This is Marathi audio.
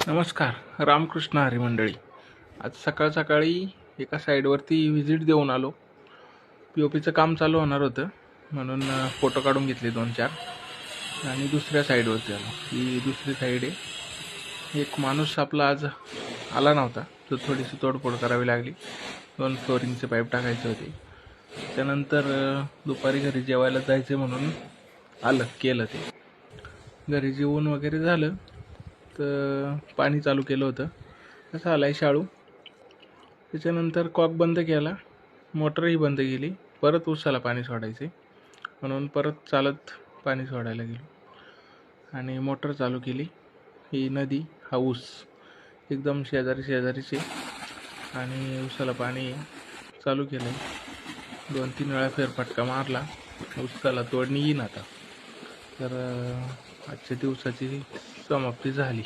नमस्कार, रामकृष्ण हरी मंडळी. आज सकाळ सकाळी एका साईडवरती व्हिजिट देऊन आलो. POPचं काम चालू होणार होतं म्हणून फोटो काढून घेतले 2-4 आणि दुसऱ्या साईडवरती आलो. ही दुसरी साईड आहे. एक माणूस आपला आज आला नव्हता, तर थोडीशी तोडफोड करावी लागली. 2 फ्लोरिंगचे पाईप टाकायचे होते. त्यानंतर दुपारी घरी जेवायला जायचे म्हणून केलं ते. घरी जेवून वगैरे झालं तर पाणी चालू केलं होतं. कसं आलाय शाळू. त्याच्यानंतर कॉक बंद केला, मोटरही बंद केली. परत ऊसाला पाणी सोडायचे म्हणून परत चालत पाणी सोडायला गेलो आणि मोटर चालू केली. ही नदी, हा ऊस एकदम शेजारीचे आणि ऊसाला पाणी चालू केलं. 2-3 वेळा फेरफटका मारला. ऊसाला तोडणी येईन आता. तर आजच्या दिवसाची समाप्ती झाली.